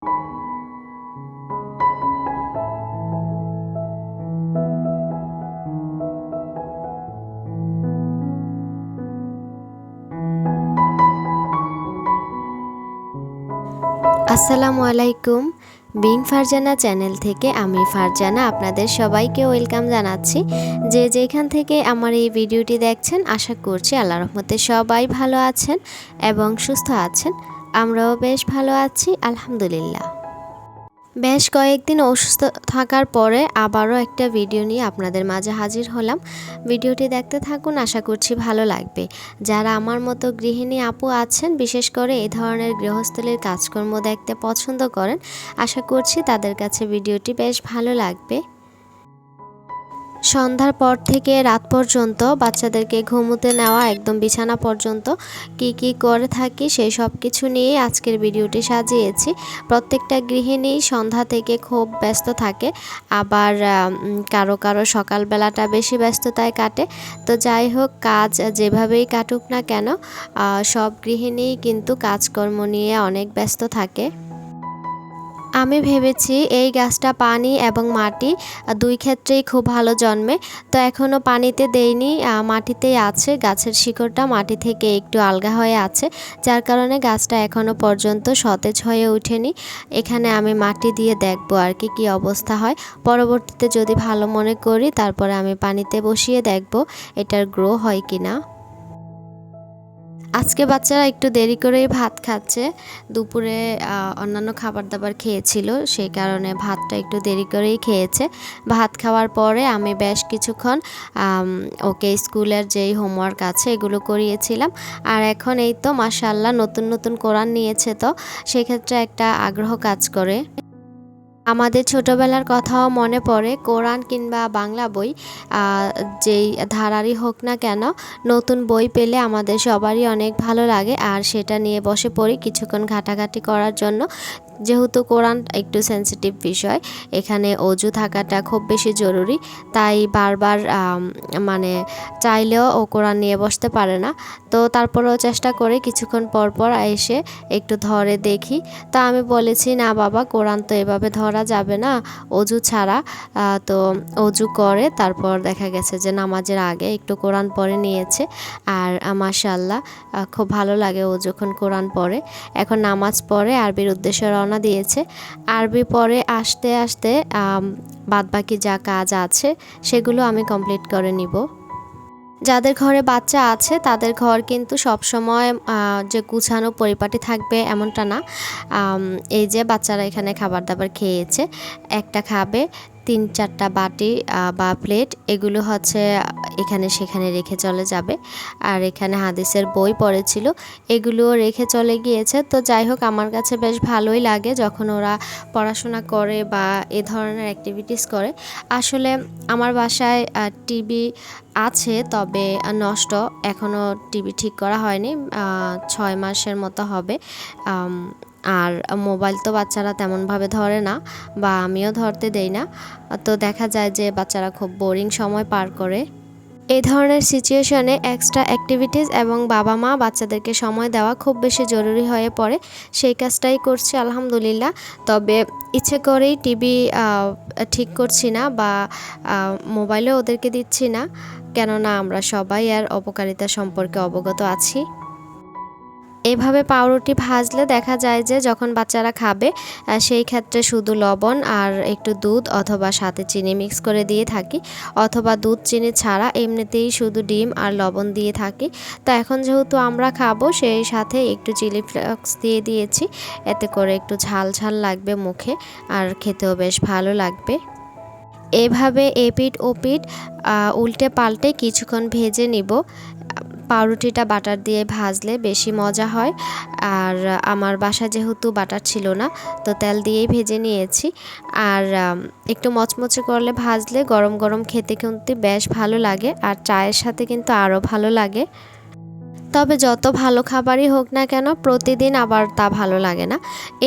আসসালামু আলাইকুম। Being Farzana channel থেকে আমি ফারজানা আপনাদের সবাইকে ওয়েলকাম জানাচ্ছি। যে যেখান থেকে আমার এই ভিডিওটি দেখছেন, আশা করছি আল্লাহর রহমতে সবাই ভালো আছেন এবং সুস্থ আছেন। আমরাও বেশ ভালো আছি, আলহামদুলিল্লাহ। বেশ কয়েকদিন অসুস্থ থাকার পরে আবারও একটা ভিডিও নিয়ে আপনাদের মাঝে হাজির হলাম। ভিডিওটি দেখতে থাকুন, আশা করছি ভালো লাগবে। যারা আমার মতো গৃহিণী আপু আছেন, বিশেষ করে এই ধরনের গৃহস্থলীর কাজকর্ম দেখতে পছন্দ করেন, আশা করছি তাদের কাছে ভিডিওটি বেশ ভালো লাগবে। সন্ধ্যার পর থেকে রাত পর্যন্ত বাচ্চাদেরকে ঘুমোতে নেওয়া একদম বিছানা পর্যন্ত কি করে থাকি সেই সব কিছু নিয়ে আজকের ভিডিওটি সাজিয়েছি। প্রত্যেকটা গৃহিণী সন্ধ্যা থেকে খুব ব্যস্ত থাকে, আবার কারো সকালবেলাটা বেশি ব্যস্ততায় কাটে। তো যাই হোক, কাজ যেভাবেই কাটুক না কেন, সব গৃহিণী কিন্তু কাজকর্ম নিয়ে অনেক ব্যস্ত থাকে। আমি ভেবেছি এই গাছটা পানি এবং মাটি দুই ক্ষেত্রেই খুব ভালো জন্মে। তো এখনও পানিতে দেইনি, মাটিতেই আছে। গাছের শিকড়টা মাটি থেকে একটু আলগা হয়ে আছে, যার কারণে গাছটা এখনও পর্যন্ত সতেজ হয়ে ওঠেনি। এখানে আমি মাটি দিয়ে দেখব আর কি অবস্থা হয়। পরবর্তীতে যদি ভালো মনে করি, তারপরে আমি পানিতে বসিয়ে দেখব এটার গ্রো হয় কিনা। আজকে বাচ্চারা একটু দেরি করেই ভাত খাচ্ছে। দুপুরে অন্যান্য খাবার দাবার খেয়েছিল, সেই কারণে ভাতটা একটু দেরি করেই খেয়েছে। ভাত খাওয়ার পরে আমি বেশ কিছুক্ষণ ওকে স্কুলের যেই হোমওয়ার্ক আছে এগুলো করিয়েছিলাম। আর এখন এই তো মাশাআল্লাহ নতুন কোরআন নিয়েছে, তো সেক্ষেত্রে একটা আগ্রহ কাজ করে। আমাদের ছোটবেলার কথাও মনে পড়ে। কোরআন কিংবা বাংলা বই যেই ধারারই হোক না কেন, নতুন বই পেলে আমাদের সবারই অনেক ভালো লাগে, আর সেটা নিয়ে বসে পড়ি কিছুক্ষণ ঘাটাঘাটি করার জন্য। যেহেতু কোরআন একটু সেন্সিটিভ বিষয়, এখানে অজু থাকাটা খুব বেশি জরুরি, তাই বারবার মানে চাইলেও ও কোরআন নিয়ে বসতে পারে না। তো তারপরেও চেষ্টা করে কিছুক্ষণ পর এসে একটু ধরে দেখি। তা আমি বলেছি, না বাবা, কোরআন তো এভাবে ধরা যাবে না অজু ছাড়া। তো অজু করে তারপর দেখা গেছে যে নামাজের আগে একটু কোরআন পড়ে নিয়েছে। আর মাশাআল্লাহ খুব ভালো লাগে ও যখন কোরআন পড়ে। এখন নামাজ পড়ে আরবির উদ্দেশ্যে রওনা দিয়েছে। আরবি পড়ে আসতে আসতে বাদবাকি যা কাজ আছে সেগুলো আমি কমপ্লিট করে নিব। যাদের ঘরে বাচ্চা আছে তাদের ঘর কিন্তু সবসময় যে গুছানো পরিপাটি থাকবে এমনটা না। এই যে বাচ্চারা এখানে খাবার দাবার খেয়েছে, একটা খাবে, 3-4টা বাটি বা প্লেট এগুলো হচ্ছে এখানে সেখানে রেখে চলে যাবে। আর এখানে হাদিসের বই পড়েছিল, এগুলোও রেখে চলে গিয়েছে। তো যাই হোক, আমার কাছে বেশ ভালোই লাগে যখন ওরা পড়াশোনা করে বা এ ধরনের অ্যাক্টিভিটিস করে। আসলে আমার বাসায় টিভি আছে, তবে নষ্ট, এখনও টিভি ঠিক করা হয়নি, 6 মাসের মতো হবে। আর মোবাইল তো বাচ্চারা তেমনভাবে ধরে না, বা আমিও ধরতে দেই না। তো দেখা যায় যে বাচ্চারা খুব বোরিং সময় পার করে। এই ধরনের সিচুয়েশনে এক্সট্রা অ্যাক্টিভিটিস এবং বাবা মা বাচ্চাদেরকে সময় দেওয়া খুব বেশি জরুরি হয়ে পড়ে। সেই কাজটাই করছি আলহামদুলিল্লাহ। তবে ইচ্ছে করেই টিভি ঠিক করছি না, বা মোবাইলেও ওদেরকে দিচ্ছি না, কেননা আমরা সবাই আর অপকারিতা সম্পর্কে অবগত আছি। এভাবে পাউরুটি ভাজলে দেখা যায় যে যখন বাচ্চারা খাবে, সেই ক্ষেত্রে শুধু লবণ আর একটু দুধ অথবা সাথে চিনি মিক্স করে দিয়ে থাকি, অথবা দুধ চিনি ছাড়া এমনিতেই শুধু ডিম আর লবণ দিয়ে থাকি। তো এখন যেহেতু আমরা খাবো, সেই সাথে একটু চিলি ফ্লেক্স দিয়ে দিয়েছি, এতে করে একটু ঝাল ঝাল লাগবে মুখে, আর খেতেও বেশ ভালো লাগবে। এভাবে এপিঠ ওপিঠ উল্টে পাল্টে কিছুক্ষণ ভেজে নিব। পাউরুটিটা বাটার দিয়ে ভাজলে বেশি মজা হয়। আর আমার বাসায় যেহেতু বাটার ছিল না, তো তেল দিয়েই ভেজে নিয়েছি। আর একটু মচমচে করলে ভাজলে গরম গরম খেতে কিন্তু বেশ ভালো লাগে, আর চায়ের সাথে কিন্তু আরও ভালো লাগে। তবে যত ভালো খাবারই হোক না কেন প্রতিদিন আবার তা ভালো লাগে না।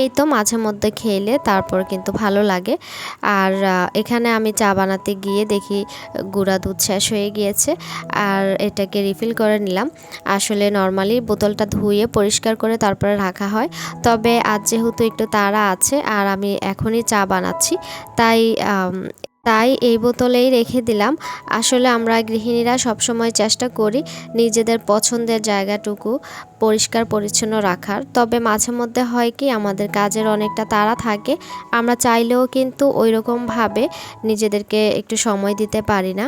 এই তো মাঝে মধ্যে খেলে তারপর কিন্তু ভালো লাগে। আর এখানে আমি চা বানাতে গিয়ে দেখি গুঁড়া দুধ শেষ হয়ে গিয়েছে, আর এটাকে রিফিল করে নিলাম। আসলে নর্মালি বোতলটা ধুয়ে পরিষ্কার করে তারপরে রাখা হয়, তবে আজ যেহেতু একটু তাড়া আছে আর আমি এখনই চা বানাচ্ছি, তাই এই বোতলেই রেখে দিলাম। আসলে আমরা গৃহিণীরা সবসময় চেষ্টা করি নিজেদের পছন্দের জায়গাটুকু পরিষ্কার পরিচ্ছন্ন রাখার, তবে মাঝে মধ্যে হয় কি আমাদের কাজের অনেকটা তাড়া থাকে, আমরা চাইলেও কিন্তু ওইরকমভাবে নিজেদেরকে একটু সময় দিতে পারি না।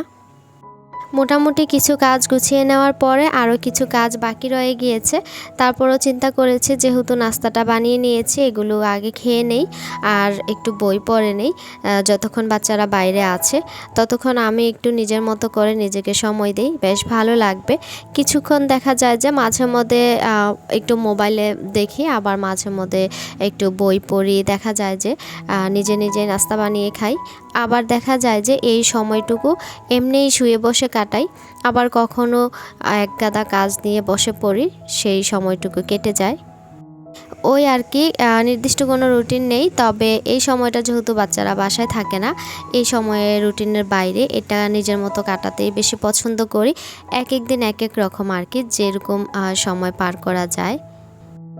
মোটামুটি কিছু কাজ গুছিয়ে নেওয়ার পরে আরও কিছু কাজ বাকি রয়ে গিয়েছে। তারপরও চিন্তা করেছি যেহেতু নাস্তাটা বানিয়ে নিয়েছি, এগুলো আগে খেয়ে নেই আর একটু বই পড়ে নেই। যতক্ষণ বাচ্চারা বাইরে আছে ততক্ষণ আমি একটু নিজের মতো করে নিজেকে সময় দিই, বেশ ভালো লাগবে। কিছুক্ষণ দেখা যায় যে মাঝে মধ্যে একটু মোবাইলে দেখি, আবার মাঝে মধ্যে একটু বই পড়ি, দেখা যায় যে নিজে নিজে নাস্তা বানিয়ে খাই। আবার দেখা যায় যে এই সময়টুকু এমনিই শুয়ে বসে কাটাই, আবার কখনো এক গাদা কাজ নিয়ে বসে পড়ি, সেই সময়টুকু কেটে যায়। ওই আর কি, নির্দিষ্ট কোনো রুটিন নেই, তবে এই সময়টা যেহেতু বাচ্চারা বাসায় থাকে না, এই সময়ে রুটিনের বাইরে এটা নিজের মতো কাটাতেই বেশি পছন্দ করি। এক এক দিন এক এক রকম আর কি, যেরকম সময় পার করা যায়।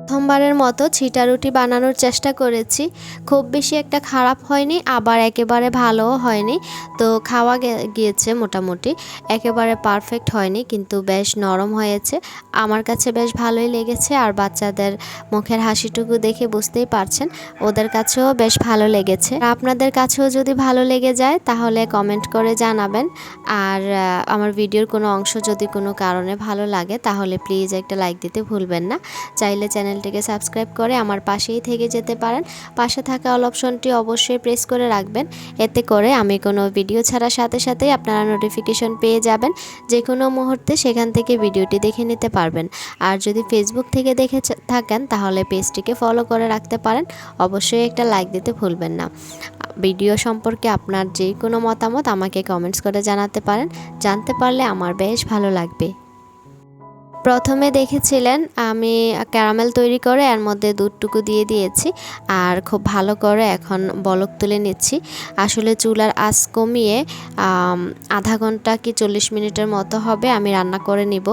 প্রথমবারের মতো ছিটা রুটি বানানোর চেষ্টা করেছি, খুব বেশি একটা খারাপ হয়নি, আবার একেবারে ভালোও হয়নি। তো খাওয়া গিয়েছে মোটামুটি, একেবারে পারফেক্ট হয়নি, কিন্তু বেশ নরম হয়েছে। আমার কাছে বেশ ভালোই লেগেছে, আর বাচ্চাদের মুখের হাসিটুকু দেখে বুঝতেই পারছেন ওদের কাছেও বেশ ভালো লেগেছে। আপনাদের কাছেও যদি ভালো লেগে যায় তাহলে কমেন্ট করে জানাবেন। আর আমার ভিডিওর কোনো অংশ যদি কোনো কারণে ভালো লাগে তাহলে প্লিজ একটা লাইক দিতে ভুলবেন না। চাইলে চ্যানেলটিকে সাবস্ক্রাইব করে আমার পাশেই থেকে যেতে পারেন। পাশে থাকা অল অপশনটি অবশ্যই প্রেস করে রাখবেন, এতে করে আমি কোনো ভিডিও ছাড়ার সাথে সাথেই আপনারা নোটিফিকেশন পেয়ে যাবেন। যে কোনো মুহূর্তে সেখান থেকে ভিডিওটি দেখে নিতে পারবেন। আর যদি ফেসবুক থেকে দেখে থাকেন তাহলে পেজটিকে ফলো করে রাখতে পারেন। অবশ্যই একটা লাইক দিতে ভুলবেন না। ভিডিও সম্পর্কে আপনার যে কোনো মতামত আমাকে কমেন্টস করে জানাতে পারেন, জানতে পারলে আমার বেশ ভালো লাগবে। প্রথমে দেখেছিলেন আমি ক্যারামেল তৈরি করে এর মধ্যে দুধটুকু দিয়ে দিয়েছি, আর খুব ভালো করে এখন বলক তুলে নিচ্ছি। আসলে চুলার আঁচ কমিয়ে আধা ঘন্টা কি 40 মিনিটের মতো হবে আমি রান্না করে নিব।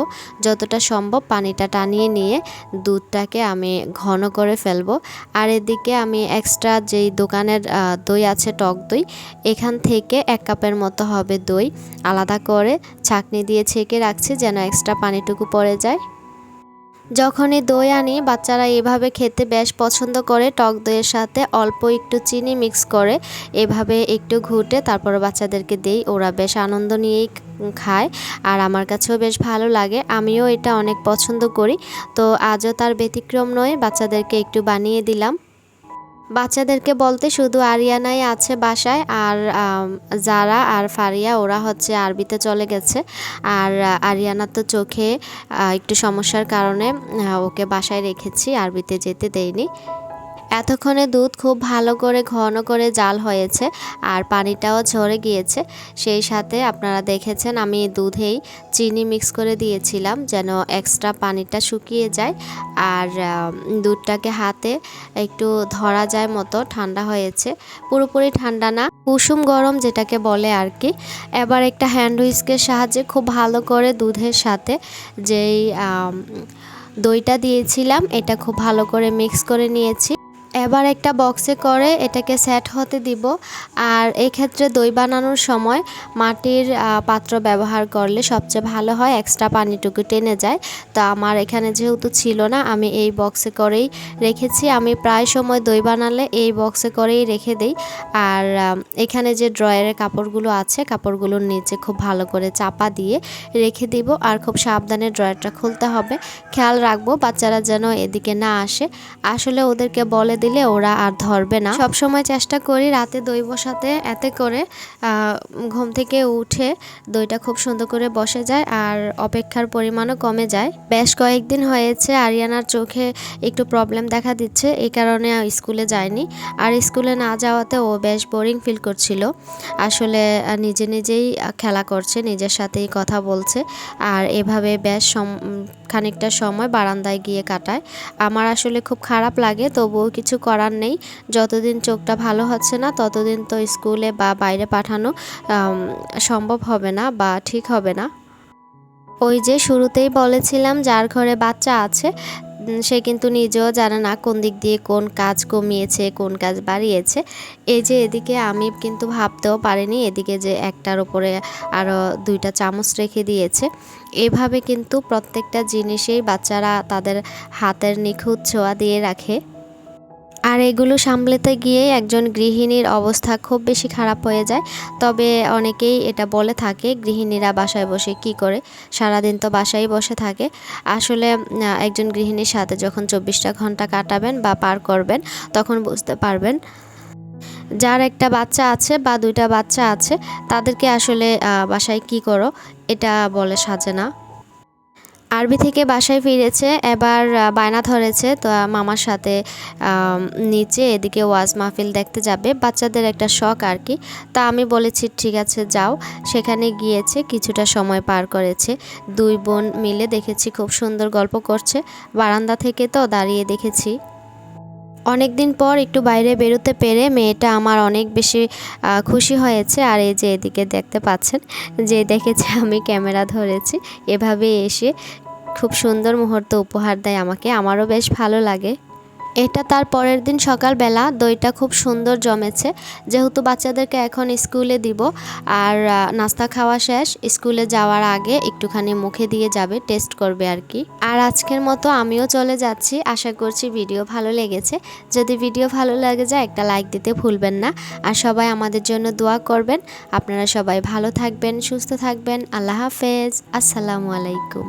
যতটা সম্ভব পানিটা টানিয়ে নিয়ে দুধটাকে আমি ঘন করে ফেলবো। আর এদিকে আমি এক্সট্রা যেই দোকানের দই আছে, টক দই, এখান থেকে 1 কাপের মতো হবে দই আলাদা করে ছাঁকনি দিয়ে ছেঁকে রাখছি যেন এক্সট্রা পানিটুকু পড়ে যায়। যখনই দই আনি বাচ্চারা এভাবে খেতে বেশ পছন্দ করে, টক দইয়ের সাথে অল্প একটু চিনি মিক্স করে এভাবে একটু ঘুটে তারপর বাচ্চাদেরকে দেই, ওরা বেশ আনন্দ নিয়েই খায়, আর আমার কাছেও বেশ ভালো লাগে, আমিও এটা অনেক পছন্দ করি। তো আজও তার ব্যতিক্রম নয়, বাচ্চাদেরকে একটু বানিয়ে দিলাম। বাচ্চাদেরকে বলতে শুধু আরিয়ানাই আছে বাসায়, আর জারা আর ফারিয়া ওরা হচ্ছে আরবিতে চলে গেছে। আর আরিয়ানা তো চোখে একটু সমস্যার কারণে ওকে বাসায় রেখেছি, আরবিতে যেতে দেইনি। এতক্ষণে দুধ খুব ভালো করে ঘন করে জাল হয়েছে আর পানিটাও ঝরে গিয়েছে। সেই সাথে আপনারা দেখেছেন আমি দুধেই চিনি মিক্স করে দিয়েছিলাম যেন এক্সট্রা পানিটা শুকিয়ে যায়, আর দুধটাকে হাতে একটু ধরা যায় মতো ঠান্ডা হয়েছে, পুরোপুরি ঠান্ডা না, কুসুম গরম যেটাকে বলে আর কি। এবার একটা হ্যান্ড হুইস্কের সাহায্যে খুব ভালো করে দুধের সাথে যেই দইটা দিয়েছিলাম এটা খুব ভালো করে মিক্স করে নিয়েছি। এবার একটা বক্সে করে এটাকে সেট হতে দিব। আর এই ক্ষেত্রে দই বানানোর সময় মাটির পাত্র ব্যবহার করলে সবচেয়ে ভালো হয়, এক্সট্রা পানিটুকু টেনে যায়। তো আমার এখানে যেহেতু ছিল না আমি এই বক্সে করেই রেখেছি। আমি প্রায় সময় দই বানালে এই বক্সে করেই রেখে দেই। আর এখানে যে ড্রয়ারের কাপড়গুলো আছে কাপড়গুলোর নিচে খুব ভালো করে চাপা দিয়ে রেখে দিব, আর খুব সাবধানে ড্রয়ারটা খুলতে হবে, খেয়াল রাখবো বাচ্চারা যেন এদিকে না আসে। আসলে ওদেরকে বলে দিলে ওরা আর ধরবে না। সব সময় চেষ্টা করি রাতে দই বসাতে, এতে করে ঘুম থেকে উঠে দইটা খুব সুন্দর করে বসে যায় আর অপেক্ষার পরিমাণও কমে যায়। বেশ কয়েকদিন হয়েছে আরিয়ানার চোখে একটু প্রবলেম দেখা দিচ্ছে, এই কারণে স্কুলে যায়নি। আর স্কুলে না যাওয়াতে ও বেশ বোরিং ফিল করছিল। আসলে নিজে নিজেই খেলা করছে, নিজের সাথেই কথা বলছে, আর এভাবে বেশ খানিকটা সময় বারান্দায় গিয়ে কাটায়। আমার আসলে খুব খারাপ লাগে, তবুও কিছু করার নেই। যতদিন চোখটা ভালো হচ্ছে না ততদিন তো স্কুলে বা বাইরে পাঠানো সম্ভব হবে না বা ঠিক হবে না। ওই যে শুরুতেই বলেছিলাম যার ঘরে বাচ্চা আছে সে কিন্তু নিজেও জানে না কোন দিক দিয়ে কোন কাজ কমিয়েছে কোন কাজ বাড়িয়েছে। এই যে এদিকে আমি কিন্তু ভাবতেও পারিনি এদিকে যে একটার উপরে আরও 2টা চামচ রেখে দিয়েছে। এভাবে কিন্তু প্রত্যেকটা জিনিসেই বাচ্চারা তাদের হাতের নিখুঁত ছোঁয়া দিয়ে রাখে। আর এগুলো সামলাতে গিয়ে একজন গৃহিণীর অবস্থা খুব বেশি খারাপ হয়ে যায়। তবে অনেকেই এটা বলে থাকে গৃহিণীরা বাসায় বসে কি করে, সারাদিন তো বাসায় বসে থাকে। আসলে একজন গৃহিণীর সাথে যখন 24টা ঘন্টা কাটাবেন বা পার করবেন তখন বুঝতে পারবেন যার একটা বাচ্চা আছে বা 2টা বাচ্চা আছে তাদেরকে আসলে বাসায় কি করো এটা বলে সাজে না। আরবি থেকে বাসায় ফিরেছে, এবার বায়না ধরেছে তো মামার সাথে নিচে এদিকে ওয়াজ মাহফিল দেখতে যাবে, বাচ্চাদের একটা শখ আর কি। তা আমি বলেছি ঠিক আছে যাও। সেখানে গিয়েছে, কিছুটা সময় পার করেছে। 2 বোন মিলে দেখেছি খুব সুন্দর গল্প করছে, বারান্দা থেকে তো দাঁড়িয়ে দেখেছি। অনেক দিন পর একটু বাইরে বেরোতে পেরে মেয়েটা আমার অনেক বেশি খুশি হয়েছে। আর এই যে এদিকে দেখতে পাচ্ছেন যে দেখেছে আমি ক্যামেরা ধরেছি, এভাবে এসে খুব সুন্দর মুহূর্ত উপহার দেয় আমাকে, আমারও বেশ ভালো লাগে। এটা তার পরের দিন সকালবেলা, দইটা খুব সুন্দর জমেছে। যেহেতু বাচ্চাদেরকে এখন স্কুলে দিব আর নাস্তা খাওয়া শেষ, স্কুলে যাওয়ার আগে একটুখানি মুখে দিয়ে যাবে, টেস্ট করবে আর কি। আর আজকের মতো আমিও চলে যাচ্ছি। আশা করছি ভিডিও ভালো লেগেছে। যদি ভিডিও ভালো লাগে যায় একটা লাইক দিতে ভুলবেন না। আর সবাই আমাদের জন্য দোয়া করবেন। আপনারা সবাই ভালো থাকবেন, সুস্থ থাকবেন। আল্লাহ হাফেজ, আসসালামু আলাইকুম।